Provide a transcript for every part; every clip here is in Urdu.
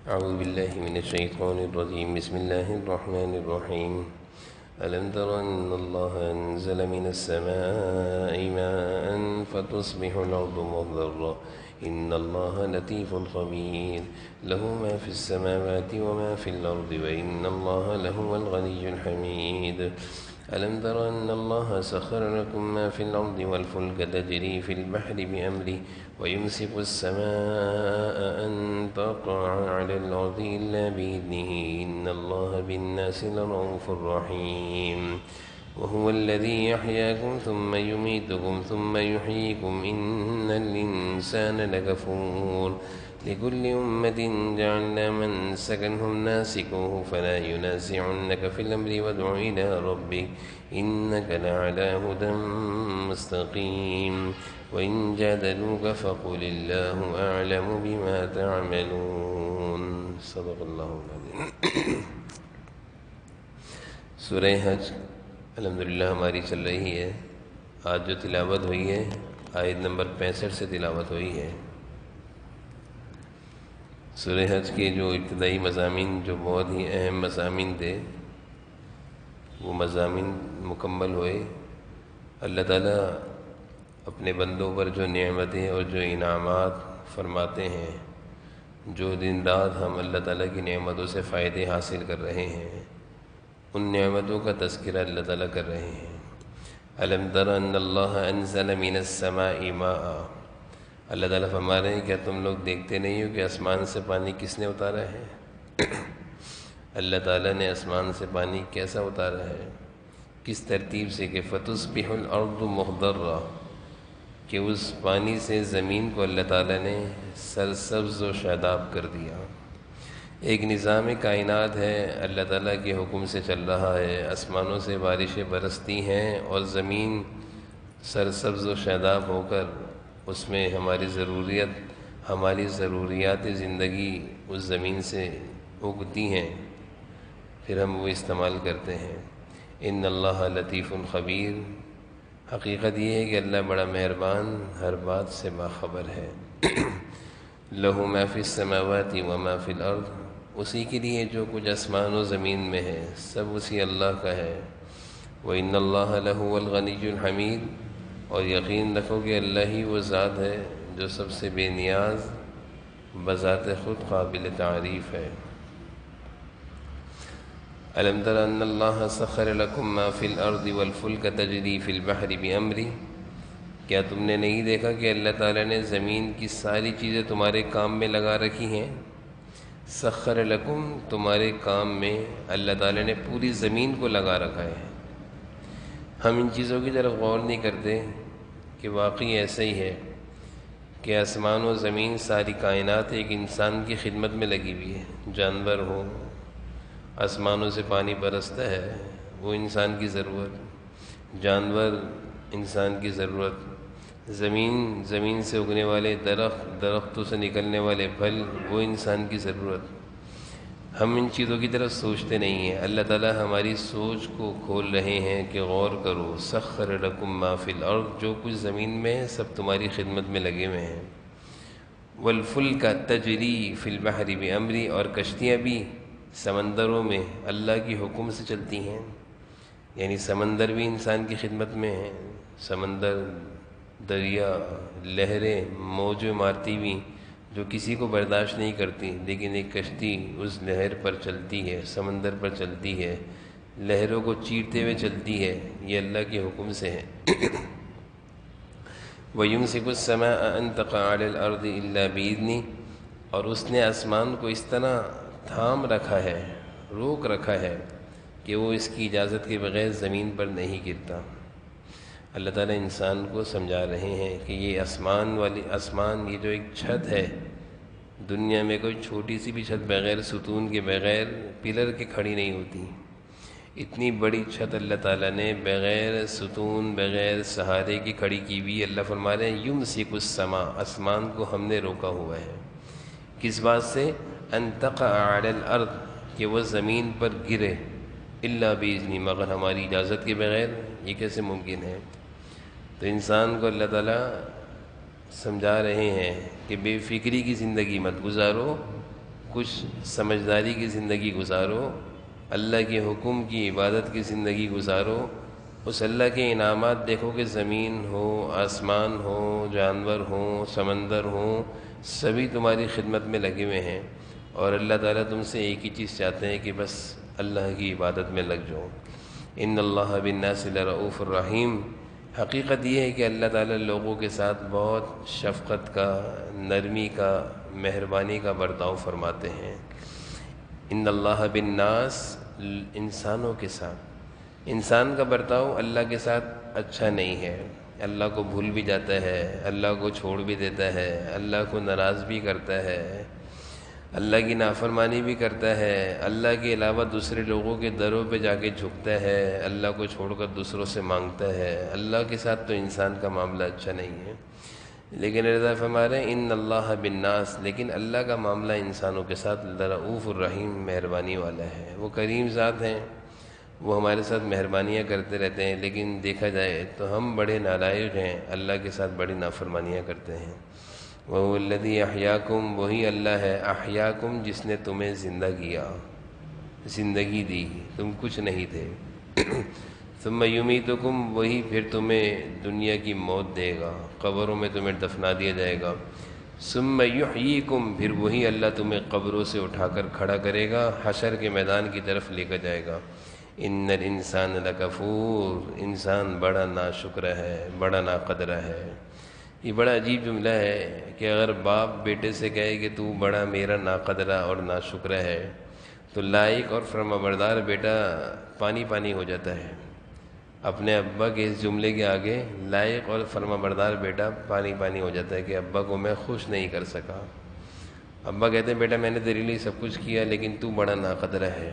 أعوذ بالله من الشيطان الرجيم. بسم الله الرحمن الرحيم. ألم تر أن الله أنزل من السماء ماء فتصبح الأرض مخضرا إن الله لطيف خبير له ما في السماوات وما في الأرض وإن الله لهو الغني الحميد. ألم تر أن الله سخر لكم ما في الأرض والفلك تجري في البحر بأمره ويمسك السماء أن تقع على الأرض إلا بإذنه إن الله بالناس لرؤوف رحيم. وهو الذي يحياكم ثم يميتكم ثم يحييكم إن الإنسان لكفور لكل أمة جعلنا من سكنهم ناسكوه فلا ينازعنك في الأمر وادع إلى ربك إنك لعلى هدى مستقيم. وإن جادلوك فقل الله أعلم بما تعملون. صدق اللہ العظیم. سورہ حج الحمدللہ ہماری چل رہی ہے. آج جو تلاوت ہوئی ہے آیت نمبر 65 سے تلاوت ہوئی ہے. سورہ حج کے جو ابتدائی مضامین جو بہت ہی اہم مضامین تھے وہ مضامین مکمل ہوئے. اللہ تعالیٰ اپنے بندوں پر جو نعمتیں اور جو انعامات فرماتے ہیں، جو دن رات ہم اللہ تعالیٰ کی نعمتوں سے فائدے حاصل کر رہے ہیں، ان نعمتوں کا تذکرہ اللہ تعالیٰ کر رہے ہیں. الم تر ان اللہ انزل من السماء ماء. اللہ تعالیٰ فرما رہے ہیں کیا تم لوگ دیکھتے نہیں ہو کہ آسمان سے پانی کس نے اتارا ہے؟ اللہ تعالیٰ نے آسمان سے پانی کیسا اتارا ہے، کس ترتیب سے کہ فتصبح الارض مخضرا، کہ اس پانی سے زمین کو اللہ تعالیٰ نے سرسبز و شاداب کر دیا. ایک نظام کائنات ہے، اللہ تعالیٰ کے حکم سے چل رہا ہے. آسمانوں سے بارشیں برستی ہیں اور زمین سرسبز و شاداب ہو کر اس میں ہماری ضروریات زندگی اس زمین سے اگتی ہیں، پھر ہم وہ استعمال کرتے ہیں. ان اللہ لطیف خبیر. حقیقت یہ ہے کہ اللہ بڑا مہربان، ہر بات سے باخبر ہے. لہ ما فی السماوات و ما فی الارض. اسی کے لیے جو کچھ آسمان و زمین میں ہے سب اسی اللہ کا ہے. وَإِنَّ اللَّهَ لَهُوَ الْغَنِيُّ الْحَمِيدُ. اور یقین رکھو کہ اللہ ہی وہ ذات ہے جو سب سے بے نیاز، بذات خود قابل تعریف ہے. الم تر ان اللہ سخر لکم ما فی الارض والفلک تجری فی البحر بامرہ. کیا تم نے نہیں دیکھا کہ اللہ تعالیٰ نے زمین کی ساری چیزیں تمہارے کام میں لگا رکھی ہیں؟ سخر لکم، تمہارے کام میں اللہ تعالیٰ نے پوری زمین کو لگا رکھا ہے. ہم ان چیزوں کی طرف غور نہیں کرتے کہ واقعی ایسا ہی ہے کہ آسمان و زمین ساری کائنات ایک انسان کی خدمت میں لگی ہوئی ہے. جانور ہو، آسمانوں سے پانی برستا ہے وہ انسان کی ضرورت، جانور انسان کی ضرورت، زمین سے اگنے والے درختوں سے نکلنے والے پھل وہ انسان کی ضرورت. ہم ان چیزوں کی طرف سوچتے نہیں ہیں. اللہ تعالیٰ ہماری سوچ کو کھول رہے ہیں کہ غور کرو. سخر لکم ما فی الارض، جو کچھ زمین میں ہے سب تمہاری خدمت میں لگے ہوئے ہیں. والفلک تجری فی البحر بامرہ، اور کشتیاں بھی سمندروں میں اللہ کی حکم سے چلتی ہیں. یعنی سمندر بھی انسان کی خدمت میں ہے. سمندر، دریا، لہریں، موجیں مارتی بھی جو کسی کو برداشت نہیں کرتی، لیکن ایک کشتی اس لہر پر چلتی ہے، سمندر پر چلتی ہے، لہروں کو چیرتے ہوئے چلتی ہے. یہ اللہ کے حکم سے ہے. وَيُمْسِكُ السَّمَاءَ أَن تَقَعَ عَلَى الْأَرْضِ إِلَّا بِإِذْنِهِ. اور اس نے آسمان کو اس طرح تھام رکھا ہے، روک رکھا ہے کہ وہ اس کی اجازت کے بغیر زمین پر نہیں گرتا. اللہ تعالیٰ انسان کو سمجھا رہے ہیں کہ یہ آسمان یہ جو ایک چھت ہے، دنیا میں کوئی چھوٹی سی بھی چھت بغیر ستون کے، بغیر پلر کے کھڑی نہیں ہوتی. اتنی بڑی چھت اللہ تعالیٰ نے بغیر ستون، بغیر سہارے کی کھڑی کی ہوئی. اللہ فرما رہے ہیں یمسک السماء، آسمان کو ہم نے روکا ہوا ہے. کس بات سے؟ ان تقع علی الارض، کہ وہ زمین پر گرے. الا باذن، مگر ہماری اجازت کے بغیر. یہ کیسے ممکن ہے؟ تو انسان کو اللہ تعالیٰ سمجھا رہے ہیں کہ بے فکری کی زندگی مت گزارو، کچھ سمجھداری کی زندگی گزارو، اللہ کے حکم کی عبادت کی زندگی گزارو، اس اللہ کے انعامات دیکھو کہ زمین ہو، آسمان ہو، جانور ہوں، سمندر ہوں، سبھی تمہاری خدمت میں لگے ہوئے ہیں، اور اللہ تعالیٰ تم سے ایک ہی چیز چاہتے ہیں کہ بس اللہ کی عبادت میں لگ جاؤ۔ ان اللہ بالناس لرؤوف الرحیم، حقیقت یہ ہے کہ اللہ تعالیٰ لوگوں کے ساتھ بہت شفقت کا، نرمی کا، مہربانی کا برتاؤ فرماتے ہیں۔ ان اللہ بالناس، انسانوں کے ساتھ، انسان کا برتاؤ اللہ کے ساتھ اچھا نہیں ہے، اللہ کو بھول بھی جاتا ہے، اللہ کو چھوڑ بھی دیتا ہے، اللہ کو ناراض بھی کرتا ہے، اللہ کی نافرمانی بھی کرتا ہے، اللہ کے علاوہ دوسرے لوگوں کے دروں پہ جا کے جھکتا ہے، اللہ کو چھوڑ کر دوسروں سے مانگتا ہے۔ اللہ کے ساتھ تو انسان کا معاملہ اچھا نہیں ہے، لیکن رضا فرما رہے ہیں ان اللہ بالناس، لیکن اللہ کا معاملہ انسانوں کے ساتھ لرؤوف الرحیم، مہربانی والا ہے۔ وہ کریم ذات ہیں، وہ ہمارے ساتھ مہربانیاں کرتے رہتے ہیں، لیکن دیکھا جائے تو ہم بڑے نالائق ہیں، اللہ کے ساتھ بڑی نافرمانیاں کرتے ہیں۔ وَهُوَ الَّذِي أَحْيَاكُمْ، وہی اللہ ہے، احیاکم، جس نے تمہیں زندہ کیا، زندگی دی، تم کچھ نہیں تھے۔ ثم یمیتکم، وہی پھر تمہیں دنیا کی موت دے گا، قبروں میں تمہیں دفنا دیا جائے گا۔ ثم یحییکم، پھر وہی اللہ تمہیں قبروں سے اٹھا کر کھڑا کرے گا، حشر کے میدان کی طرف لے کر جائے گا۔ ان الانسان لکفور، انسان بڑا ناشکر ہے، بڑا ناقدرہ ہے۔ یہ بڑا عجیب جملہ ہے کہ اگر باپ بیٹے سے کہے کہ تو بڑا میرا ناقدرہ اور ناشکر ہے، تو لائق اور فرمانبردار بیٹا پانی پانی ہو جاتا ہے۔ اپنے ابا کے اس جملے کے آگے لائق اور فرمانبردار بیٹا پانی پانی ہو جاتا ہے کہ ابا کو میں خوش نہیں کر سکا۔ ابا کہتے ہیں بیٹا میں نے تیرے لیے سب کچھ کیا، لیکن تو بڑا ناقدرہ ہے۔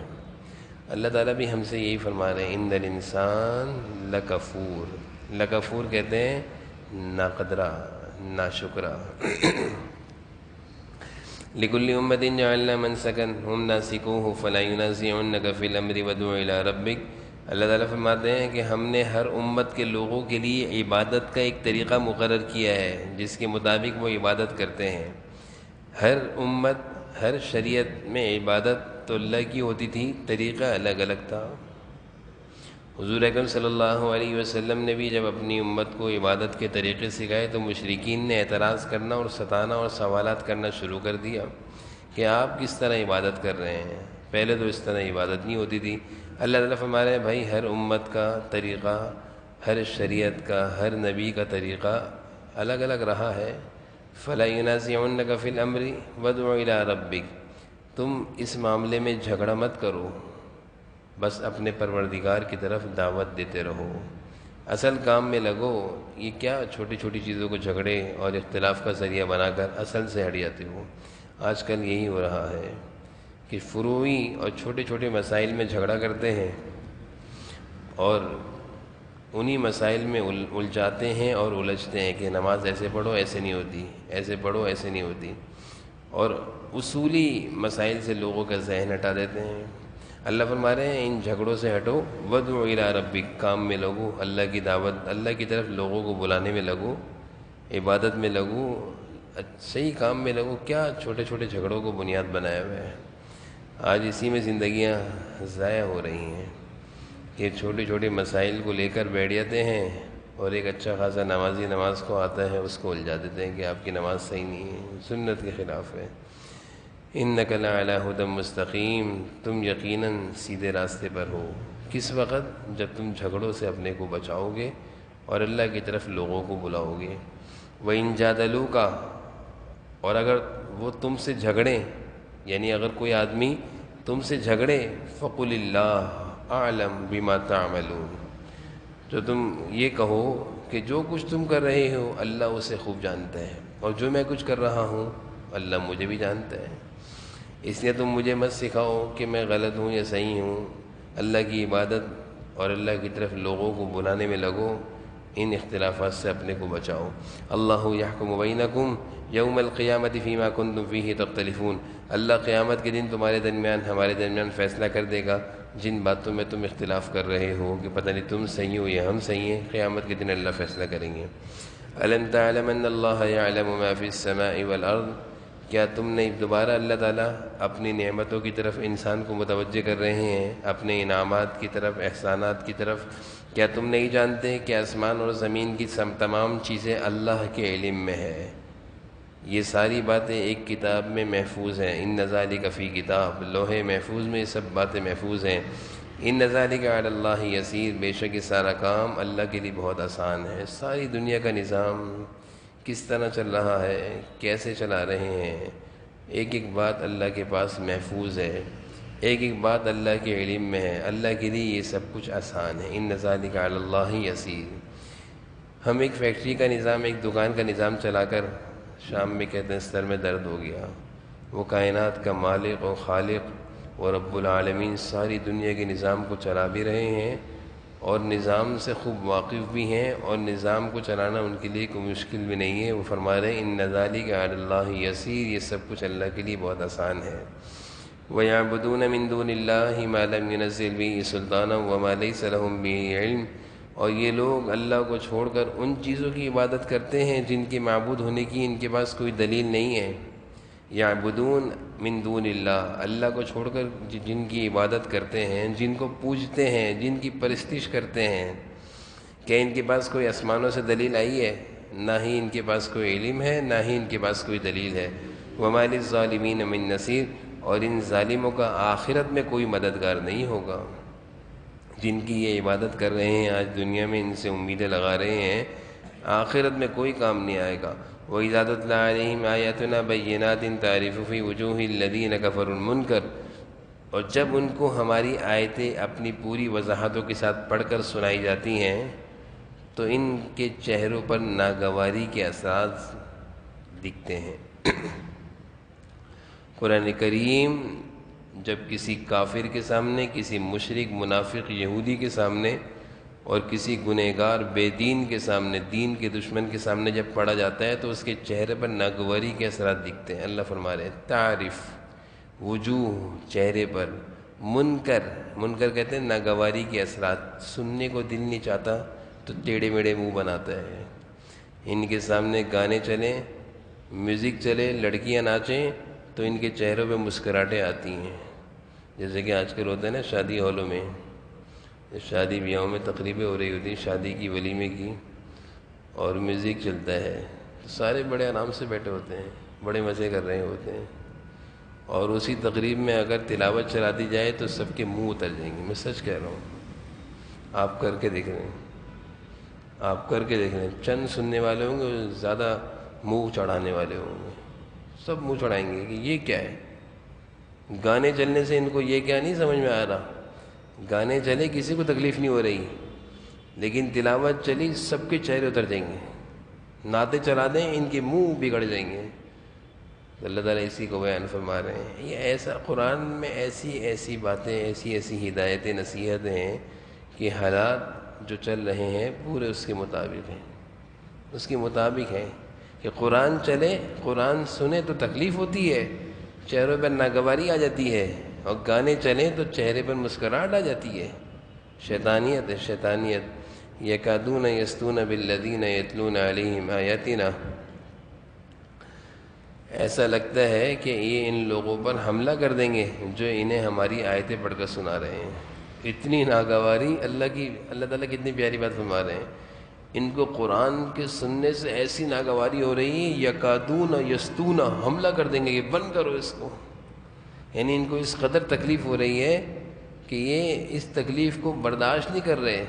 اللہ تعالیٰ بھی ہم سے یہی فرما رہے ہیں ان الانسان لکفور، لکفور کہتے ہیں ناقدرہ، ناشکرہ۔ لِكُلِّ أُمَّةٍ جَعَلْنَا مَنْسَكًا هُمْ نَاسِكُوهُ فَلَا يُنَازِعُنَّكَ فِي الْأَمْرِ وَادْعُ إِلَىٰ رَبِّكَ۔ اللہ تعالیٰ فرماتے ہیں کہ ہم نے ہر امت کے لوگوں کے لیے عبادت کا ایک طریقہ مقرر کیا ہے جس کے مطابق وہ عبادت کرتے ہیں۔ ہر امت، ہر شریعت میں عبادت تو اللہ کی ہوتی تھی، طریقہ الگ الگ تھا۔ حضور اکرم صلی اللہ علیہ وسلم نے بھی جب اپنی امت کو عبادت کے طریقے سکھائے تو مشرکین نے اعتراض کرنا اور ستانا اور سوالات کرنا شروع کر دیا کہ آپ کس طرح عبادت کر رہے ہیں، پہلے تو اس طرح عبادت نہیں ہوتی تھی۔ اللہ تعالیٰ فرما رہے ہیں بھائی ہر امت کا طریقہ، ہر شریعت کا، ہر نبی کا طریقہ الگ الگ رہا ہے۔ فَلَا يُنَازِعُنَّكَ فِي الْأَمْرِ وَادْعُ إِلَىٰ رَبِّكَ، تم اس معاملے میں جھگڑا مت کرو، بس اپنے پروردگار کی طرف دعوت دیتے رہو، اصل کام میں لگو۔ یہ کیا چھوٹی چھوٹی چیزوں کو جھگڑے اور اختلاف کا ذریعہ بنا کر اصل سے ہٹ جاتے ہو؟ آج کل یہی ہو رہا ہے کہ فروعی اور چھوٹے چھوٹے مسائل میں جھگڑا کرتے ہیں اور انہی مسائل میں الجھاتے ہیں اور الجھتے ہیں کہ نماز ایسے پڑھو ایسے نہیں ہوتی، ایسے پڑھو ایسے نہیں ہوتی، اور اصولی مسائل سے لوگوں کا ذہن ہٹا دیتے ہیں۔ اللہ فرما رہے ہیں ان جھگڑوں سے ہٹو، وادعو الی ربک، کام میں لگو، اللہ کی دعوت، اللہ کی طرف لوگوں کو بلانے میں لگو، عبادت میں لگو، صحیح کام میں لگو۔ کیا چھوٹے چھوٹے جھگڑوں کو بنیاد بنایا ہوا ہے؟ آج اسی میں زندگیاں ضائع ہو رہی ہیں کہ چھوٹے چھوٹے مسائل کو لے کر بیٹھ جاتے ہیں، اور ایک اچھا خاصا نمازی نماز کو آتا ہے اس کو الجھا دیتے ہیں کہ آپ کی نماز صحیح نہیں ہے، سنت کے خلاف ہے۔ انک لعلی ھدی مستقیم، تم یقیناً سیدھے راستے پر ہو۔ کس وقت؟ جب تم جھگڑوں سے اپنے کو بچاؤ گے اور اللہ کی طرف لوگوں کو بلاؤ گے۔ وَإِن جَادَلُوكَ، اور اگر وہ تم سے جھگڑیں، یعنی اگر کوئی آدمی تم سے جھگڑے، فَقُلِ اللَّهُ أَعْلَمُ بِمَا تَعْمَلُونَ، تو تم یہ کہو کہ جو کچھ تم کر رہے ہو اللہ اسے خوب جانتا ہے، اور جو میں کچھ کر رہا ہوں اللہ مجھے بھی جانتا ہے۔ اس لیے تم مجھے مت سکھاؤ کہ میں غلط ہوں یا صحیح ہوں، اللہ کی عبادت اور اللہ کی طرف لوگوں کو بلانے میں لگو، ان اختلافات سے اپنے کو بچاؤ۔ اللہ یحکم بینکم یوم القیامۃ فیما کنتم فیہ تختلفون، اللہ قیامت کے دن تمہارے درمیان، ہمارے درمیان فیصلہ کر دے گا جن باتوں میں تم اختلاف کر رہے ہو کہ پتہ نہیں تم صحیح ہو یا ہم صحیح ہیں، قیامت کے دن اللہ فیصلہ کریں گے۔ الم تعلم ان اللہ یعلم ما فی السماء والارض، کیا تم نہیں دوبارہ اللہ تعالیٰ اپنی نعمتوں کی طرف انسان کو متوجہ کر رہے ہیں، اپنے انعامات کی طرف، احسانات کی طرف؟ کیا تم نہیں جانتے کہ آسمان اور زمین کی تمام چیزیں اللہ کے علم میں ہے؟ یہ ساری باتیں ایک کتاب میں محفوظ ہیں، ان ذالک فی کتاب، لوح محفوظ میں یہ سب باتیں محفوظ ہیں۔ ان ذالک علی اللہ یسیر، بے شک یہ سارا کام اللہ کے لیے بہت آسان ہے۔ ساری دنیا کا نظام کس طرح چل رہا ہے، کیسے چلا رہے ہیں، ایک ایک بات اللہ کے پاس محفوظ ہے، ایک ایک بات اللہ کے علم میں ہے۔ اللہ کے لیے یہ سب کچھ آسان ہے۔ ان ذالک علی اللہ یسیر۔ ہم ایک فیکٹری کا نظام، ایک دکان کا نظام چلا کر شام میں کہتے ہیں سر میں درد ہو گیا۔ وہ کائنات کا مالک و خالق و رب العالمین ساری دنیا کے نظام کو چلا بھی رہے ہیں اور نظام سے خوب واقف بھی ہیں، اور نظام کو چلانا ان کے لیے کوئی مشکل بھی نہیں ہے۔ وہ فرما رہے ہیں ان ذالک علی اللہ یسیر، یہ سب کچھ اللہ کے لیے بہت آسان ہے۔ وَيَعْبُدُونَ مِن دُونِ اللَّهِ مَا لَمْ يُنَزِّلْ بِهِ سُلْطَانًا وَمَا لَيْسَ لَهُم بِهِ عِلْمٌ، اور یہ لوگ اللہ کو چھوڑ کر ان چیزوں کی عبادت کرتے ہیں جن کے معبود ہونے کی ان کے پاس کوئی دلیل نہیں ہے۔ یعبدون من دون اللہ، اللہ کو چھوڑ کر جن کی عبادت کرتے ہیں، جن کو پوجتے ہیں، جن کی پرستش کرتے ہیں، کیا ان کے پاس کوئی آسمانوں سے دلیل آئی ہے؟ نہ ہی ان کے پاس کوئی علم ہے، نہ ہی ان کے پاس کوئی دلیل ہے۔ وَمَا لِلظَّالِمِينَ مِن نَصِيرٍ، اور ان ظالموں کا آخرت میں کوئی مددگار نہیں ہوگا۔ جن کی یہ عبادت کر رہے ہیں آج دنیا میں، ان سے امیدیں لگا رہے ہیں، آخرت میں کوئی کام نہیں آئے گا۔ وَإِذَا تُتْلَىٰ عَلَيْهِمْ آيَاتُنَا بَيِّنَاتٍ تَعْرِفُ فِي وُجُوهِ الَّذِينَ كَفَرُوا الْمُنكَرَ، اور جب ان کو ہماری آیتیں اپنی پوری وضاحتوں کے ساتھ پڑھ کر سنائی جاتی ہیں تو ان کے چہروں پر ناگواری کے اثرات دکھتے ہیں۔ قرآن کریم جب کسی کافر کے سامنے، کسی مشرک منافق یہودی کے سامنے اور کسی گنہگار بے دین کے سامنے، دین کے دشمن کے سامنے جب پڑھا جاتا ہے تو اس کے چہرے پر ناگواری کے اثرات دکھتے ہیں۔ اللہ فرما رہے ہیں تعریف، وجوہ چہرے پر، منکر کہتے ہیں ناگواری کے اثرات، سننے کو دل نہیں چاہتا تو ٹیڑھے میڑھے منہ بناتا ہے۔ ان کے سامنے گانے چلیں، میوزک چلے، لڑکیاں ناچیں تو ان کے چہروں پہ مسکراہٹیں آتی ہیں، جیسے کہ آج کل ہوتا ہے نا شادی ہالوں میں، شادی بیاہوں میں تقریبیں ہو رہی ہوتی ہیں، شادی کی ولیمے کی، اور میوزک چلتا ہے تو سارے بڑے آرام سے بیٹھے ہوتے ہیں، بڑے مزے کر رہے ہوتے ہیں، اور اسی تقریب میں اگر تلاوت چلا دی جائے تو سب کے منہ اتر جائیں گے۔ میں سچ کہہ رہا ہوں، آپ کر کے دیکھ رہے ہیں، آپ کر کے دیکھ رہے ہیں، چند سننے والے ہوں گے، زیادہ منہ چڑھانے والے ہوں گے، سب منہ چڑھائیں گے کہ یہ کیا ہے۔ گانے چلنے سے ان کو یہ کیا نہیں سمجھ میں آ رہا، گانے چلے کسی کو تکلیف نہیں ہو رہی، لیکن تلاوت چلی سب کے چہرے اتر جائیں گے، نعتیں چلا دیں ان کے منہ بگڑ جائیں گے۔ تو اللہ تعالیٰ اسی کو بیان فرما رہے ہیں۔ یہ ایسا قرآن میں ایسی باتیں، ایسی ہدایتیں، نصیحتیں ہیں کہ حالات جو چل رہے ہیں پورے اس کے مطابق ہیں، اس کے مطابق ہیں کہ قرآن چلے، قرآن سنے تو تکلیف ہوتی ہے، چہروں پر ناگواری آ جاتی ہے، اور گانے چلیں تو چہرے پر مسکراہٹ آ جاتی ہے۔ شیطانیت ہے، شیطانیت۔ یکادون یسطون بالذین یتلون علیہم آیاتنا، ایسا لگتا ہے کہ یہ ان لوگوں پر حملہ کر دیں گے جو انہیں ہماری آیتیں پڑھ کر سنا رہے ہیں۔ اتنی ناگواری، اللہ تعالیٰ کتنی پیاری بات فرما رہے ہیں، ان کو قرآن کے سننے سے ایسی ناگواری ہو رہی ہے، یکادون یسطون، حملہ کر دیں گے کہ بند کرو اس کو، یعنی ان کو اس قدر تکلیف ہو رہی ہے کہ یہ اس تکلیف کو برداشت نہیں کر رہے،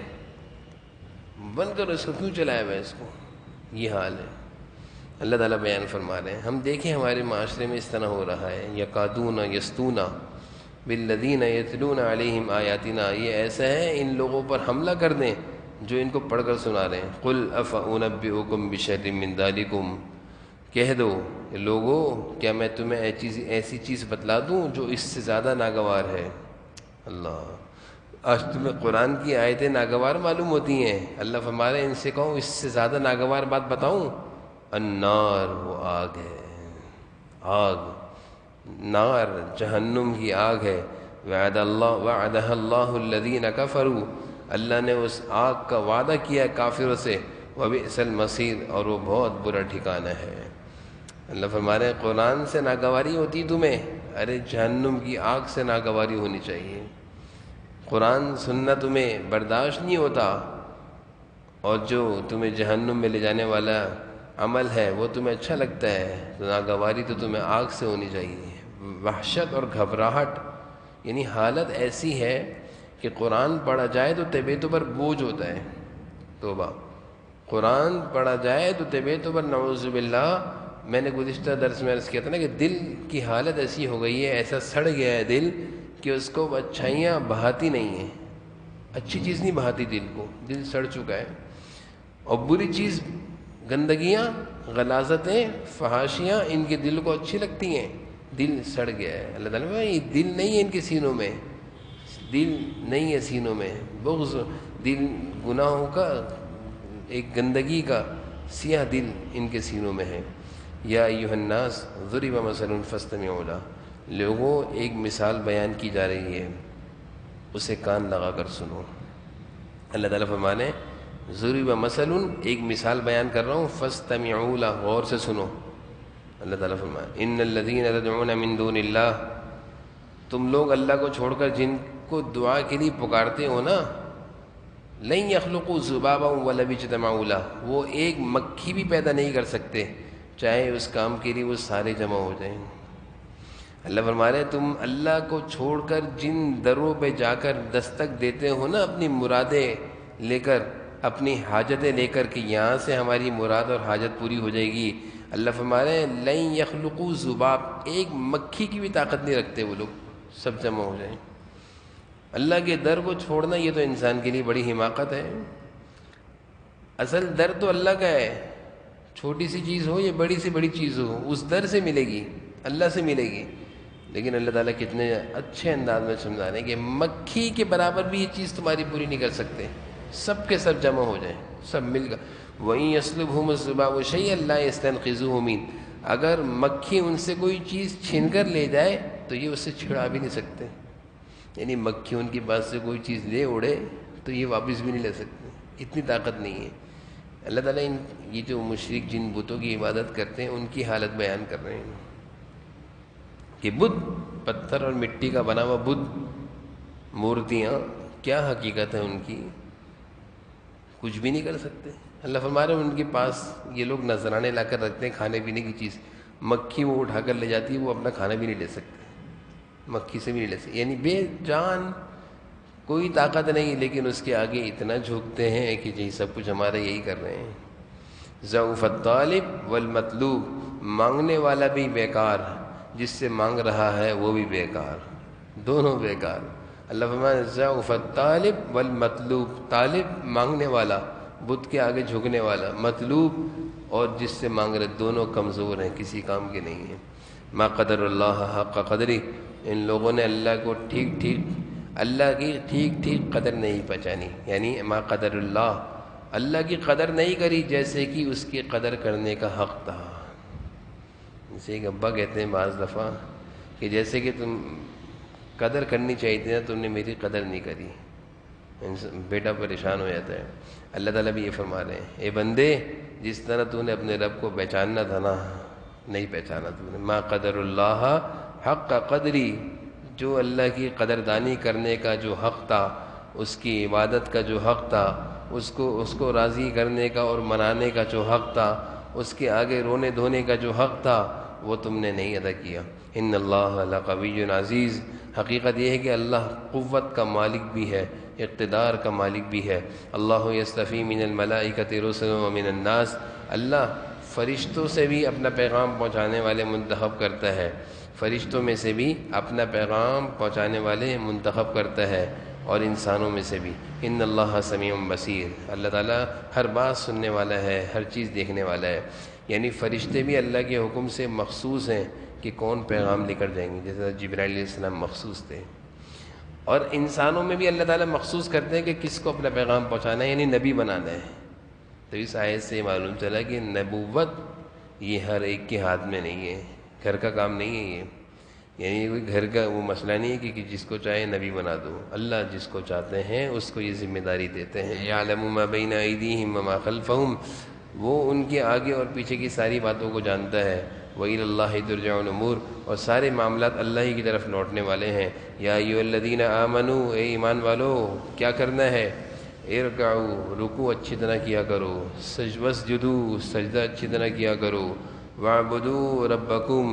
بند کرو اس کو، کیوں چلایا ہوا اس کو، یہ حال ہے۔ اللہ تعالیٰ بیان فرما رہے ہیں۔ ہم دیکھیں ہمارے معاشرے میں اس طرح ہو رہا ہے، یکادون یسطون بالذین یتلون علیہم آیاتنا، یہ ایسا ہے ان لوگوں پر حملہ کر دیں جو ان کو پڑھ کر سنا رہے ہیں۔ قل افانبئکم بشر من ذالکم، کہہ دو کہ لوگو کیا میں تمہیں ایسی چیز بتلا دوں جو اس سے زیادہ ناگوار ہے۔ اللہ، آج تمہیں قرآن کی آیتیں ناگوار معلوم ہوتی ہیں، اللہ فرما رہے ہیں ان سے کہو اس سے زیادہ ناگوار بات بتاؤں، النار، وہ آگ ہے، آگ، نار جہنم کی آگ ہے، وعدها اللہ الذین کفروا، اللہ نے اس آگ کا وعدہ کیا کافروں سے، وبئس المصیر، اور وہ بہت برا ٹھکانہ ہے۔ اللہ فرما رہے ہیں قرآن سے ناگواری ہوتی تمہیں، ارے جہنم کی آگ سے ناگواری ہونی چاہیے۔ قرآن سننا تمہیں برداشت نہیں ہوتا، اور جو تمہیں جہنم میں لے جانے والا عمل ہے وہ تمہیں اچھا لگتا ہے، تو ناگواری تو تمہیں آگ سے ہونی چاہیے۔ وحشت اور گھبراہٹ، یعنی حالت ایسی ہے کہ قرآن پڑھا جائے تو طبیعتوں پر بوجھ ہوتا ہے۔ توبہ، قرآن پڑھا جائے تو طبیعتوں پر نعوذ باللہ، میں نے گزشتہ درس میں عرض کیا تھا نا کہ دل کی حالت ایسی ہو گئی ہے، ایسا سڑ گیا ہے دل کہ اس کو اچھائیاں بہاتی نہیں ہیں، اچھی چیز نہیں بہاتی دل کو، دل سڑ چکا ہے۔ اور بری چیز، گندگیاں، غلاظتیں، فحاشیاں ان کے دل کو اچھی لگتی ہیں، دل سڑ گیا ہے۔ اللہ تعالیٰ نے یہ دل نہیں ہے ان کے سینوں میں، دل نہیں ہے سینوں میں، بغض دل، گناہوں کا ایک گندگی کا سیاہ دل ان کے سینوں میں ہے۔ یا ایھا الناس ضرب مثل فاستمعوا لہ، لوگوں ایک مثال بیان کی جا رہی ہے، اسے کان لگا کر سنو۔ اللہ تعالیٰ فرمانے ضرب مثل، ایک مثال بیان کر رہا ہوں، فاستمعوا لہ، غور سے سنو۔ اللہ تعالیٰ فرمانے ان الذین تدعون من دون اللہ، تم لوگ اللہ کو چھوڑ کر جن کو دعا کے لیے پکارتے ہو نا، لن یخلقوا ذبابا ولو اجتمعوا لہ، وہ ایک مکھی بھی پیدا نہیں کر سکتے چاہے اس کام کے لیے وہ سارے جمع ہو جائیں۔ اللہ فرما رہے تم اللہ کو چھوڑ کر جن دروں پہ جا کر دستک دیتے ہو نا، اپنی مرادیں لے کر، اپنی حاجتیں لے کر کہ یہاں سے ہماری مراد اور حاجت پوری ہو جائے گی، اللہ فرما رہے ہیں لن یخلقوا ذباب، ایک مکھی کی بھی طاقت نہیں رکھتے وہ لوگ، سب جمع ہو جائیں۔ اللہ کے در کو چھوڑنا یہ تو انسان کے لیے بڑی حماقت ہے۔ اصل در تو اللہ کا ہے، چھوٹی سی چیز ہو یا بڑی سے بڑی چیز ہو، اس در سے ملے گی، اللہ سے ملے گی۔ لیکن اللہ تعالیٰ کتنے اچھے انداز میں سمجھا رہے ہیں کہ مکھی کے برابر بھی یہ چیز تمہاری پوری نہیں کر سکتے، سب کے سب جمع ہو جائیں، سب مل کر۔ وَإِن يَسْلُبْهُمُ الذُّبَابُ شَيْئًا لَّا يَسْتَنقِذُوهُ مِنْهُ، اگر مکھی ان سے کوئی چیز چھین کر لے جائے تو یہ اس سے چھڑا بھی نہیں سکتے، یعنی مکھی ان کے پاس سے کوئی چیز لے اڑے تو یہ واپس بھی نہیں لے سکتے، اتنی طاقت نہیں ہے۔ اللہ تعالیٰ یہ جو مشرک جن بتوں کی عبادت کرتے ہیں ان کی حالت بیان کر رہے ہیں کہ بت، پتھر اور مٹی کا بنا ہوا بت، مورتیاں، کیا حقیقت ہے ان کی، کچھ بھی نہیں کر سکتے۔ اللہ فرما رہے ہیں ان کے پاس یہ لوگ نذرانے لا کر رکھتے ہیں کھانے پینے کی چیز، مکھی وہ اٹھا کر لے جاتی ہے، وہ اپنا کھانا بھی نہیں لے سکتے، مکھی سے بھی نہیں لے سکتے، یعنی بے جان، کوئی طاقت نہیں، لیکن اس کے آگے اتنا جھکتے ہیں کہ جی سب کچھ ہمارا یہی کر رہے ہیں۔ ضعف الطالب والمطلوب، مانگنے والا بھی بیکار، جس سے مانگ رہا ہے وہ بھی بیکار، دونوں بیکار۔ اللہ فرماتا ہے ضعف الطالب والمطلوب، طالب مانگنے والا، بت کے آگے جھکنے والا، مطلوب اور جس سے مانگ رہے، دونوں کمزور ہیں، کسی کام کے نہیں ہیں۔ ما قدر اللہ حق قدری، ان لوگوں نے اللہ کو اللہ کی ٹھیک قدر نہیں پہچانی، یعنی ما قدر اللہ کی قدر نہیں کری جیسے کہ اس کی قدر کرنے کا حق تھا۔ جیسے ایک ابا کہتے ہیں بعض دفعہ کہ جیسے کہ تم قدر کرنی چاہیے تھی نا، تم نے میری قدر نہیں کری، بیٹا پریشان ہو جاتا ہے۔ اللہ تعالیٰ بھی یہ فرما رہے ہیں اے بندے، جس طرح تو نے اپنے رب کو پہچاننا تھا نا، نہیں پہچانا تو نے۔ ما قدر اللہ حق قدری، جو اللہ کی قدردانی کرنے کا جو حق تھا، اس کی عبادت کا جو حق تھا، اس کو راضی کرنے کا اور منانے کا جو حق تھا، اس کے آگے رونے دھونے کا جو حق تھا، وہ تم نے نہیں ادا کیا۔ ان اللہ لقوی عزیز، حقیقت یہ ہے کہ اللہ قوت کا مالک بھی ہے، اقتدار کا مالک بھی ہے۔ اللہ یصطفی من الملائکۃ رسلا ومن الناس، اللہ فرشتوں سے بھی اپنا پیغام پہنچانے والے منتخب کرتا ہے، فرشتوں میں سے بھی اپنا پیغام پہنچانے والے منتخب کرتا ہے، اور انسانوں میں سے بھی۔ ان اللہ سمیع بصیر، اللہ تعالیٰ ہر بات سننے والا ہے، ہر چیز دیکھنے والا ہے۔ یعنی فرشتے بھی اللہ کے حکم سے مخصوص ہیں کہ کون پیغام لے کر جائیں گے، جیسے جبرائیل علیہ السلام مخصوص تھے، اور انسانوں میں بھی اللہ تعالیٰ مخصوص کرتے ہیں کہ کس کو اپنا پیغام پہنچانا ہے، یعنی نبی بنانا ہے۔ تو اس آیت سے معلوم چلا کہ نبوت یہ ہر ایک کے ہاتھ میں نہیں ہے، گھر کا کام نہیں ہے یہ، یعنی کوئی گھر کا وہ مسئلہ نہیں ہے کہ جس کو چاہے نبی بنا دو، اللہ جس کو چاہتے ہیں اس کو یہ ذمہ داری دیتے ہیں۔ یعلم ما بین ایدیہم وما خلفہم، وہ ان کے آگے اور پیچھے کی ساری باتوں کو جانتا ہے۔ وَإِلَى اللَّهِ تُرْجَعُ الْأُمُورُ، اور سارے معاملات اللہ ہی کی طرف لوٹنے والے ہیں۔ یا ایھا الذین آمنوا، اے ایمان والو کیا کرنا ہے؟ ارکعوا، رکوع اچھی طرح کیا کرو، واسجدوا، سجدہ اچھی طرح کیا کرو، وَاعْبُدُوا رَبَّكُمْ،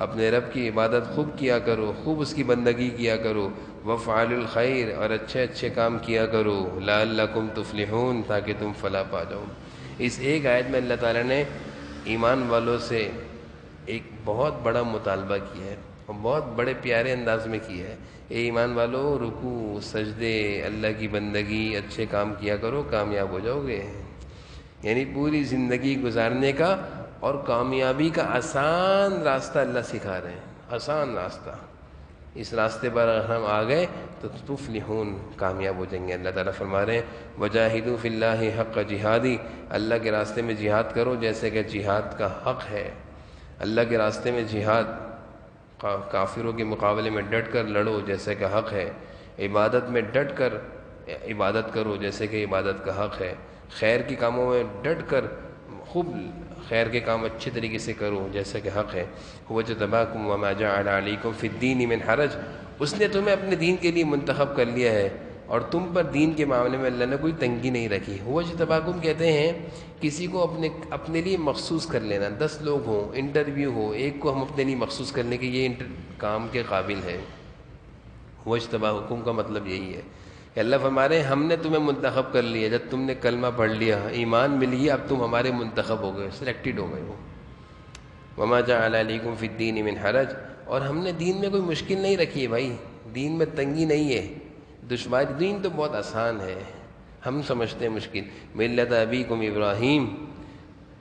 اپنے رب کی عبادت خوب کیا کرو، خوب اس کی بندگی کیا کرو، وَافْعَلُوا الْخَيْرَ، اور اچھے اچھے کام کیا کرو، لَعَلَّكُمْ تُفْلِحُونَ، تاکہ تم فلاح پا جاؤ۔ اس ایک آیت میں اللہ تعالیٰ نے ایمان والوں سے ایک بہت بڑا مطالبہ کیا ہے اور بہت بڑے پیارے انداز میں کیا ہے۔ اے ایمان والو، رکوع، سجدے، اللہ کی بندگی، اچھے کام کیا کرو، کامیاب ہو جاؤ گے۔ یعنی پوری زندگی گزارنے کا اور کامیابی کا آسان راستہ اللہ سکھا رہے ہیں، آسان راستہ۔ اس راستے پر اگر ہم آ گئے تو تفلحون، کامیاب ہو جائیں گے۔ اللہ تعالیٰ فرما رہے ہیں وجاہدوا فی اللہ حق جہادی، اللہ کے راستے میں جہاد کرو جیسے کہ جہاد کا حق ہے۔ اللہ کے راستے میں جہاد، کافروں کے مقابلے میں ڈٹ کر لڑو جیسے کہ حق ہے، عبادت میں ڈٹ کر عبادت کرو جیسے کہ عبادت کا حق ہے، خیر کے کاموں میں ڈٹ کر خوب خیر کے کام اچھے طریقے سے کرو جیسا کہ حق ہے۔ هو اجتباکم وما جعل علیکم فی الدین من حرج، اس نے تمہیں اپنے دین کے لیے منتخب کر لیا ہے اور تم پر دین کے معاملے میں اللہ نے کوئی تنگی نہیں رکھی۔ هو اجتباکم کہتے ہیں کسی کو اپنے لیے مخصوص کر لینا، 10 لوگ ہوں، انٹرویو ہو، ایک کو ہم اپنے لیے مخصوص کر لیں کہ یہ کام کے قابل ہے۔ هو اجتباکم کا مطلب یہی ہے کہ اللہ فرما رہے ہیں ہم نے تمہیں منتخب کر لیا، جب تم نے کلمہ پڑھ لیا، ایمان مل گیا، اب تم ہمارے منتخب ہو گئے، سلیکٹڈ ہو گئے ہو۔ وما جعل علیکم فی الدین من حرج، اور ہم نے دین میں کوئی مشکل نہیں رکھی ہے بھائی، دین میں تنگی نہیں ہے، دشواری، دین تو بہت آسان ہے، ہم سمجھتے ہیں مشکل۔ ملت ابیکم ابراہیم،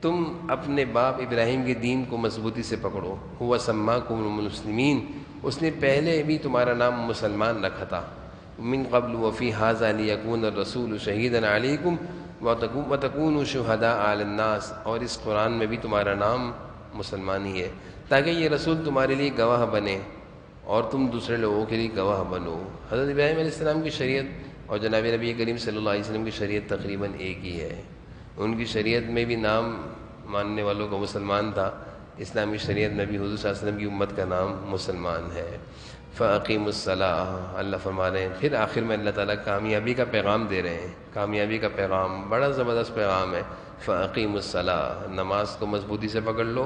تم اپنے باپ ابراہیم کے دین کو مضبوطی سے پکڑو۔ هو سماکم المسلمین، اس نے پہلے بھی تمہارا نام مسلمان رکھا تھا۔ من قبل وفی ھذا لیکون الرسول شہیدا علیکم وتکونوا شہداء علی الناس، اور اس قرآن میں بھی تمہارا نام مسلمان ہی ہے تاکہ یہ رسول تمہارے لیے گواہ بنے اور تم دوسرے لوگوں کے لیے گواہ بنو۔ حضرت ابراہیم علیہ السلام کی شریعت اور جناب نبی کریم صلی اللہ علیہ وسلم کی شریعت تقریباً ایک ہی ہے۔ ان کی شریعت میں بھی نام ماننے والوں کا مسلمان تھا، اسلامی شریعت میں بھی حضور صلی اللہ علیہ وسلم کی امت کا نام مسلمان ہے۔ فَأَقِیمُوا الصَّلَاةَ، اللہ فرما رہے ہیں پھر آخر میں اللہ تعالیٰ کامیابی کا پیغام دے رہے ہیں، کامیابی کا پیغام بڑا زبردست پیغام ہے۔ فَأَقِیمُوا الصَّلَاةَ، نماز کو مضبوطی سے پکڑ لو۔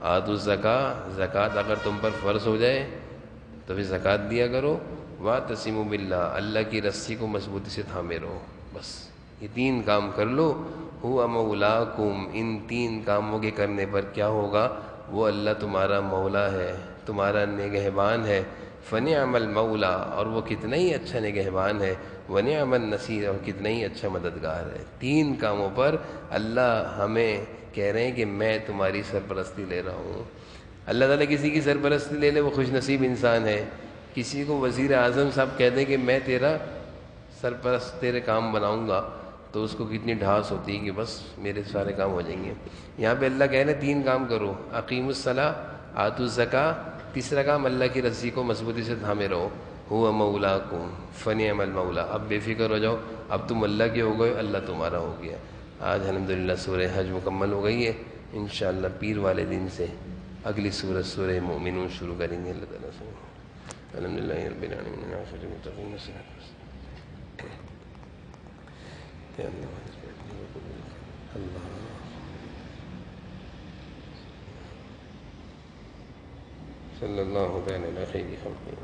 آتوا الزکاۃ، زکوٰۃ اگر تم پر فرض ہو جائے تو پھر زکوٰۃ دیا کرو۔ وَاعْتَصِمُوا بِاللَّهِ، اللہ کی رسی کو مضبوطی سے تھامے رہو، بس یہ 3 کام کر لو۔ هُوَ مَوْلَاكُمْ، ان 3 کاموں کے کرنے پر کیا ہوگا؟ وہ اللہ تمہارا مولا ہے، تمہارا نگہبان ہے۔ فَنِعْمَ الْمَوْلَىٰ، اور وہ کتنا ہی اچھا نگہبان ہے، وَنِعْمَ النَّصِيرُ، اور کتنا ہی اچھا مددگار ہے۔ 3 کاموں پر اللہ ہمیں کہہ رہے ہیں کہ میں تمہاری سرپرستی لے رہا ہوں۔ اللہ تعالیٰ کسی کی سرپرستی لے لے وہ خوش نصیب انسان ہے۔ کسی کو وزیر اعظم صاحب کہہ دیں کہ میں تیرا سرپرست، تیرے کام بناؤں گا، تو اس کو کتنی ڈھاس ہوتی ہے کہ بس میرے سارے کام ہو جائیں گے۔ یہاں پہ اللہ کہہ رہے ہیں 3 کام کرو، اقیموا الصلاۃ، آتوا الزکاۃ، تیسرا کام اللہ کی رسی کو مضبوطی سے تھامے رہو۔ هو مولاکم فنعم المولا، اب بے فکر ہو جاؤ، اب تم اللہ کے ہو گئے، اللہ تمہارا ہو گیا۔ آج الحمدللہ سورہ حج مکمل ہو گئی ہے، انشاءاللہ پیر والے دن سے اگلی سورۃ سورہ مومنون شروع کریں گے اللہ تعالیٰ سے۔ الحمدللہ رب العالمین، اللہ صلی اللہ علیہ خیر خلقہ۔